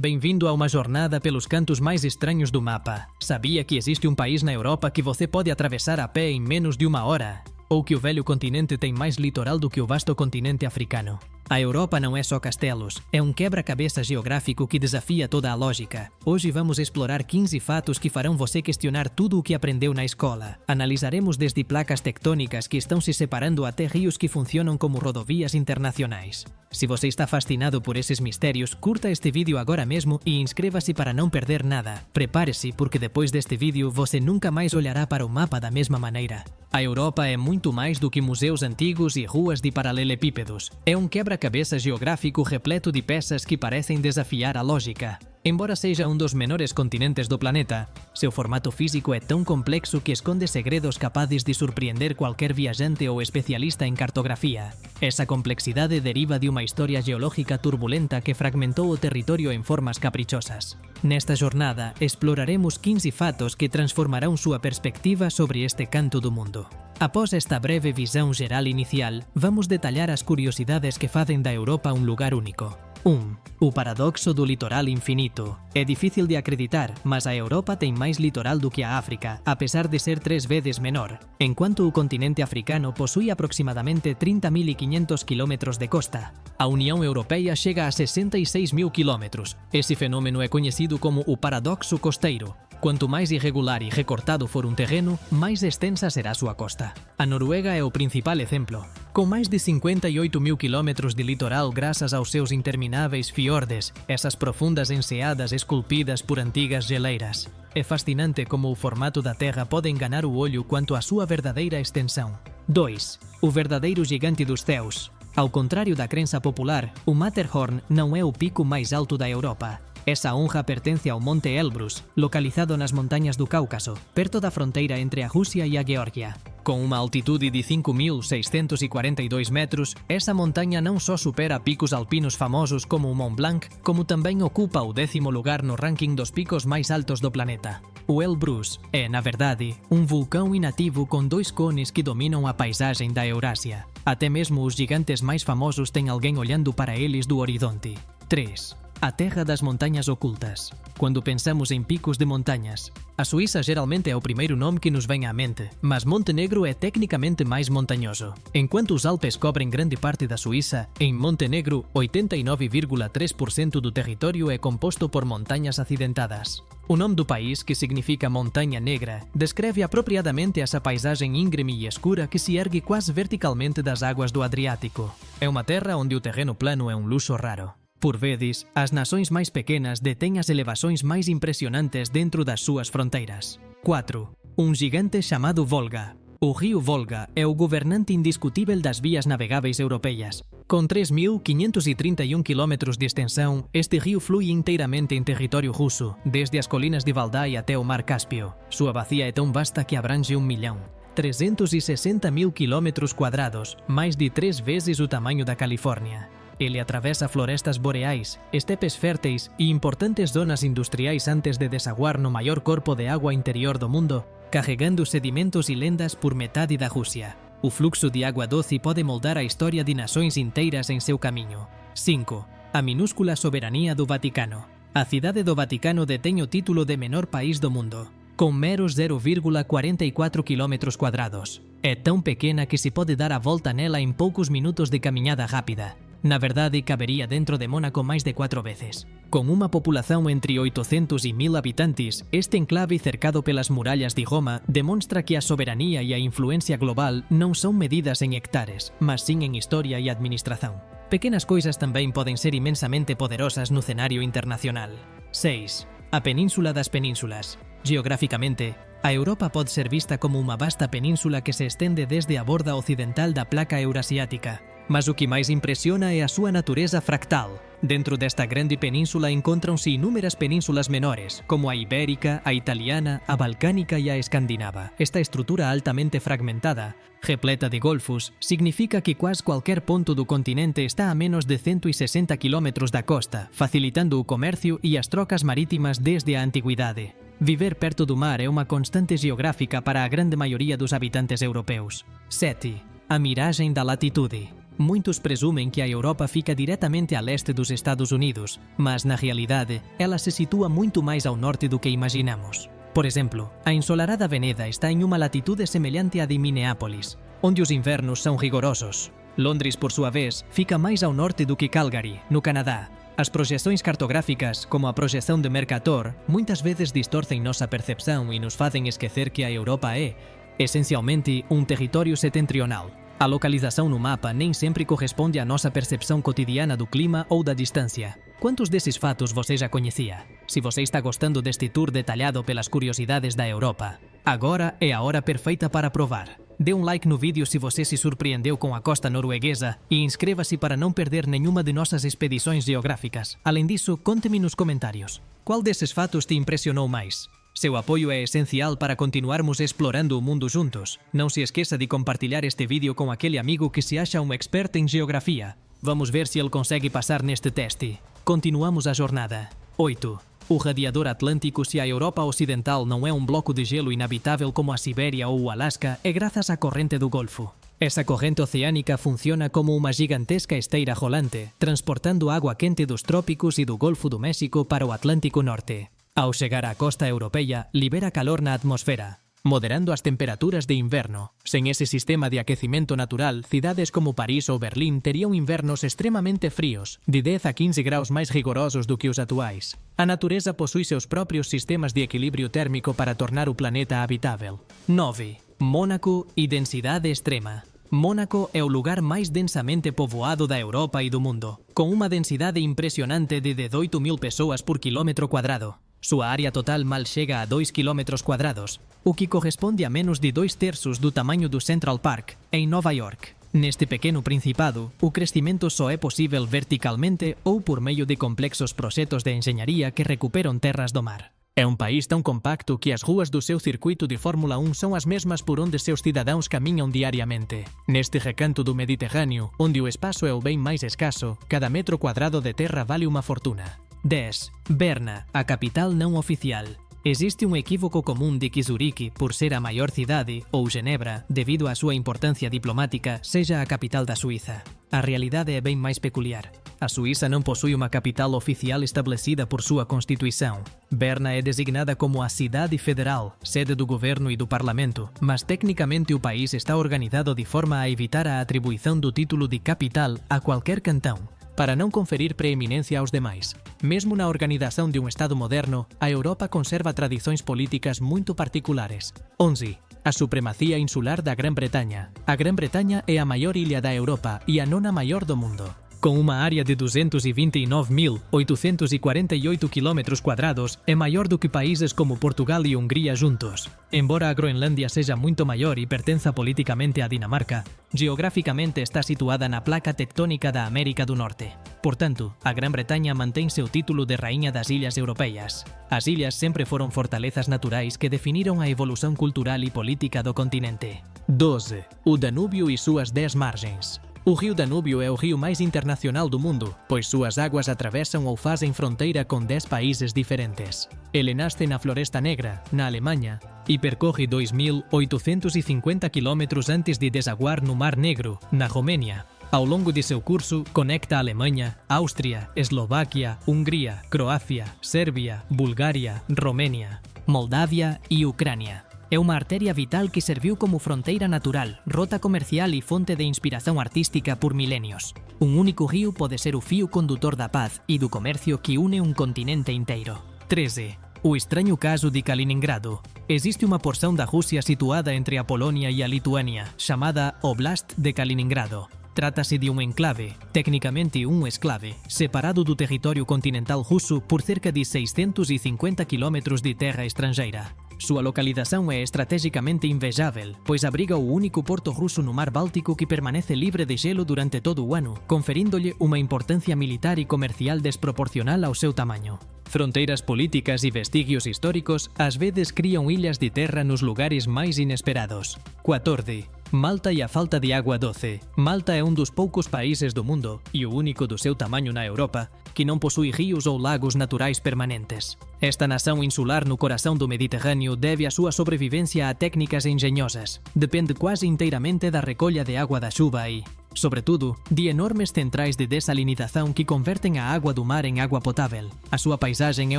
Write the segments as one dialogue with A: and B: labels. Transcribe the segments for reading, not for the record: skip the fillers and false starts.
A: Bem-vindo a uma jornada pelos cantos mais estranhos do mapa. Sabia que existe um país na Europa que você pode atravessar a pé em menos de 1 hora? Ou que o velho continente tem mais litoral do que o vasto continente africano? A Europa não é só castelos, é um quebra-cabeça geográfico que desafia toda a lógica. Hoje vamos explorar 15 fatos que farão você questionar tudo o que aprendeu na escola. Analisaremos desde placas tectônicas que estão se separando até rios que funcionam como rodovias internacionais. Se você está fascinado por esses mistérios, curta este vídeo agora mesmo e inscreva-se para não perder nada. Prepare-se, porque depois deste vídeo você nunca mais olhará para o mapa da mesma maneira. A Europa é muito mais do que museus antigos e ruas de paralelepípedos. É um quebra-cabeça geográfico repleto de peças que parecem desafiar a lógica. Embora seja um dos menores continentes do planeta, seu formato físico é tão complexo que esconde segredos capazes de surpreender qualquer viajante ou especialista em cartografia. Essa complexidade deriva de uma história geológica turbulenta que fragmentou o território em formas caprichosas. Nesta jornada, exploraremos 15 fatos que transformarão sua perspectiva sobre este canto do mundo. Após esta breve visão geral inicial, vamos detalhar as curiosidades que fazem da Europa um lugar único. 1. O paradoxo do litoral infinito. É difícil de acreditar, mas a Europa tem mais litoral do que a África, apesar de ser 3 vezes menor. Enquanto o continente africano possui aproximadamente 30.500 km de costa, a União Europeia chega a 66.000 km. Esse fenômeno é conhecido como o paradoxo costeiro. Quanto mais irregular e recortado for um terreno, mais extensa será sua costa. A Noruega é o principal exemplo. Com mais de 58.000 km de litoral graças aos seus intermináveis fiordes, essas profundas enseadas esculpidas por antigas geleiras. É fascinante como o formato da Terra pode enganar o olho quanto à sua verdadeira extensão. 2. O verdadeiro gigante dos céus. Ao contrário da crença popular, o Matterhorn não é o pico mais alto da Europa. Essa honra pertence ao Monte Elbrus, localizado nas montanhas do Cáucaso, perto da fronteira entre a Rússia e a Geórgia. Com uma altitude de 5.642 metros, essa montanha não só supera picos alpinos famosos como o Mont Blanc, como também ocupa o 10º lugar no ranking dos picos mais altos do planeta. O Elbrus é, na verdade, um vulcão inativo com 2 cones que dominam a paisagem da Eurásia. Até mesmo os gigantes mais famosos têm alguém olhando para eles do horizonte. 3. A terra das montanhas ocultas. Quando pensamos em picos de montanhas, a Suíça geralmente é o primeiro nome que nos vem à mente, mas Montenegro é tecnicamente mais montanhoso. Enquanto os Alpes cobrem grande parte da Suíça, em Montenegro, 89,3% do território é composto por montanhas acidentadas. O nome do país, que significa Montanha Negra, descreve apropriadamente essa paisagem íngreme e escura que se ergue quase verticalmente das águas do Adriático. É uma terra onde o terreno plano é um luxo raro. Por vezes, as nações mais pequenas detêm as elevações mais impressionantes dentro das suas fronteiras. 4. Um gigante chamado Volga. O rio Volga é o governante indiscutível das vias navegáveis europeias. Com 3.531 km de extensão, este rio flui inteiramente em território russo, desde as colinas de Valdai até o Mar Cáspio. Sua bacia é tão vasta que abrange 1.360.000 km², mais de 3 vezes o tamanho da Califórnia. Ele atravessa florestas boreais, estepes férteis e importantes zonas industriais antes de desaguar no maior corpo de água interior do mundo, carregando sedimentos e lendas por metade da Rússia. O fluxo de água doce pode moldar a história de nações inteiras em seu caminho. 5. A minúscula soberania do Vaticano. A cidade do Vaticano detém o título de menor país do mundo, com meros 0,44 km². É tão pequena que se pode dar a volta nela em poucos minutos de caminhada rápida. Na verdade, caberia dentro de Mônaco mais de 4 vezes. Com uma população entre 800 e 1.000 habitantes, este enclave cercado pelas muralhas de Roma demonstra que a soberania e a influência global não são medidas em hectares, mas sim em história e administração. Pequenas coisas também podem ser imensamente poderosas no cenário internacional. 6. A Península das Penínsulas. Geograficamente, a Europa pode ser vista como uma vasta península que se estende desde a borda ocidental da placa eurasiática. Mas o que mais impressiona é a sua natureza fractal. Dentro desta grande península encontram-se inúmeras penínsulas menores, como a Ibérica, a Italiana, a Balcânica e a Escandinava. Esta estrutura altamente fragmentada, repleta de golfos, significa que quase qualquer ponto do continente está a menos de 160 km da costa, facilitando o comércio e as trocas marítimas desde a antiguidade. Viver perto do mar é uma constante geográfica para a grande maioria dos habitantes europeus. 7. A miragem da latitude. Muitos presumem que a Europa fica diretamente a leste dos Estados Unidos, mas na realidade ela se situa muito mais ao norte do que imaginamos. Por exemplo, a ensolarada Veneza está em uma latitude semelhante à de Minneapolis, onde os invernos são rigorosos. Londres, por sua vez, fica mais ao norte do que Calgary, no Canadá. As projeções cartográficas, como a projeção de Mercator, muitas vezes distorcem nossa percepção e nos fazem esquecer que a Europa é, essencialmente, um território setentrional. A localização no mapa nem sempre corresponde à nossa percepção cotidiana do clima ou da distância. Quantos desses fatos você já conhecia? Se você está gostando deste tour detalhado pelas curiosidades da Europa, agora é a hora perfeita para provar. Dê um like no vídeo se você se surpreendeu com a costa norueguesa e inscreva-se para não perder nenhuma de nossas expedições geográficas. Além disso, conte-me nos comentários. Qual desses fatos te impressionou mais? Seu apoio é essencial para continuarmos explorando o mundo juntos. Não se esqueça de compartilhar este vídeo com aquele amigo que se acha um expert em geografia. Vamos ver se ele consegue passar neste teste. Continuamos a jornada. 8. O radiador atlântico. Se a Europa Ocidental não é um bloco de gelo inabitável como a Sibéria ou o Alasca, é graças à corrente do Golfo. Essa corrente oceânica funciona como uma gigantesca esteira rolante, transportando água quente dos trópicos e do Golfo do México para o Atlântico Norte. Ao chegar à costa europeia, libera calor na atmosfera, moderando as temperaturas de inverno. Sem esse sistema de aquecimento natural, cidades como Paris ou Berlim teriam invernos extremamente frios, de 10 a 15 graus mais rigorosos do que os atuais. A natureza possui seus próprios sistemas de equilíbrio térmico para tornar o planeta habitável. 9. Mônaco e densidade extrema. Mônaco é o lugar mais densamente povoado da Europa e do mundo, com uma densidade impressionante de 18.000 pessoas por quilômetro quadrado. Sua área total mal chega a 2 km quadrados, o que corresponde a menos de 2/3 do tamanho do Central Park, em Nova York. Neste pequeno principado, o crescimento só é possível verticalmente ou por meio de complexos proxectos de engenharia que recuperam terras do mar. É um país tão compacto que as ruas do seu circuito de Fórmula 1 são as mesmas por onde seus cidadãos caminham diariamente. Neste recanto do Mediterrâneo, onde o espaço é o bem mais escasso, cada metro quadrado de terra vale uma fortuna. 10. Berna, a capital não oficial. Existe um equívoco comum de que Zurique, por ser a maior cidade, ou Genebra, devido à sua importância diplomática, seja a capital da Suíça. A realidade é bem mais peculiar. A Suíça não possui uma capital oficial estabelecida por sua Constituição. Berna é designada como a cidade federal, sede do governo e do parlamento, mas tecnicamente o país está organizado de forma a evitar a atribuição do título de capital a qualquer cantão, para não conferir preeminência aos demais. Mesmo na organização de um Estado moderno, a Europa conserva tradições políticas muito particulares. 11. A supremacia insular da Grã-Bretanha. A Grã-Bretanha é a maior ilha da Europa e a nona maior do mundo. Com uma área de 229.848 km², é maior do que países como Portugal e Hungria juntos. Embora a Groenlândia seja muito maior e pertença politicamente à Dinamarca, geograficamente está situada na placa tectônica da América do Norte. Portanto, a Grã-Bretanha mantém seu título de Rainha das Ilhas Europeias. As ilhas sempre foram fortalezas naturais que definiram a evolução cultural e política do continente. 12. O Danúbio e suas 10 margens. O rio Danúbio é o rio mais internacional do mundo, pois suas águas atravessam ou fazem fronteira com 10 países diferentes. Ele nasce na Floresta Negra, na Alemanha, e percorre 2.850 km antes de desaguar no Mar Negro, na Romênia. Ao longo de seu curso, conecta a Alemanha, Áustria, Eslováquia, Hungria, Croácia, Sérvia, Bulgária, Romênia, Moldávia e Ucrânia. É uma artéria vital que serviu como fronteira natural, rota comercial e fonte de inspiração artística por milênios. Um único rio pode ser o fio condutor da paz e do comércio que une um continente inteiro. 13. O estranho caso de Kaliningrado. Existe uma porção da Rússia situada entre a Polônia e a Lituânia, chamada Oblast de Kaliningrado. Trata-se de um enclave, tecnicamente um exclave, separado do território continental russo por cerca de 650 km de terra estrangeira. Sua localização é estrategicamente invejável, pois abriga o único porto russo no Mar Báltico que permanece livre de gelo durante todo o ano, conferindo-lhe uma importância militar e comercial desproporcional ao seu tamanho. Fronteiras políticas e vestígios históricos às vezes criam ilhas de terra nos lugares mais inesperados. 14. Malta e a falta de água doce. Malta é um dos poucos países do mundo, e o único do seu tamanho na Europa, que não possui rios ou lagos naturais permanentes. Esta nação insular no coração do Mediterrâneo deve a sua sobrevivência a técnicas engenhosas. Depende quase inteiramente da recolha de água da chuva e, sobretudo, de enormes centrais de desalinização que convertem a água do mar em água potável. A sua paisagem é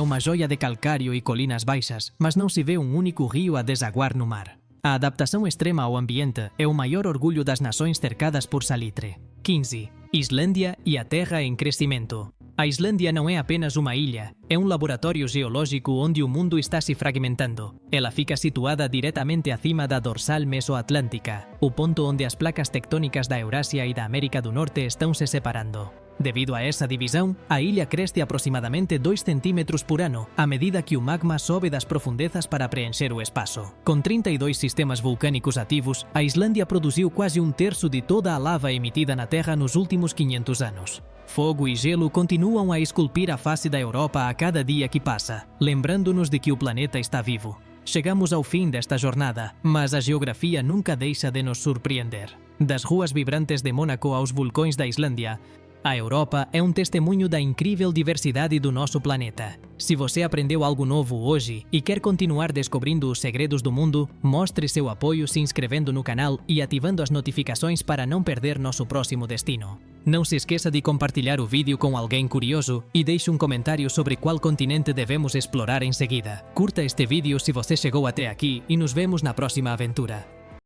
A: uma joia de calcário e colinas baixas, mas não se vê um único rio a desaguar no mar. A adaptação extrema ao ambiente é o maior orgulho das nações cercadas por salitre. 15. Islândia e a Terra em crescimento. A Islândia não é apenas uma ilha, é um laboratório geológico onde o mundo está se fragmentando. Ela fica situada diretamente acima da dorsal mesoatlântica, o ponto onde as placas tectônicas da Eurásia e da América do Norte estão se separando. Devido a essa divisão, a ilha cresce aproximadamente 2 centímetros por ano, à medida que o magma sobe das profundezas para preencher o espaço. Com 32 sistemas vulcânicos ativos, a Islândia produziu quase um terço de toda a lava emitida na Terra nos últimos 500 anos. Fogo e gelo continuam a esculpir a face da Europa a cada dia que passa, lembrando-nos de que o planeta está vivo. Chegamos ao fim desta jornada, mas a geografia nunca deixa de nos surpreender. Das ruas vibrantes de Mônaco aos vulcões da Islândia, a Europa é um testemunho da incrível diversidade do nosso planeta. Se você aprendeu algo novo hoje e quer continuar descobrindo os segredos do mundo, mostre seu apoio se inscrevendo no canal e ativando as notificações para não perder nosso próximo destino. Não se esqueça de compartilhar o vídeo com alguém curioso e deixe um comentário sobre qual continente devemos explorar em seguida. Curta este vídeo se você chegou até aqui e nos vemos na próxima aventura.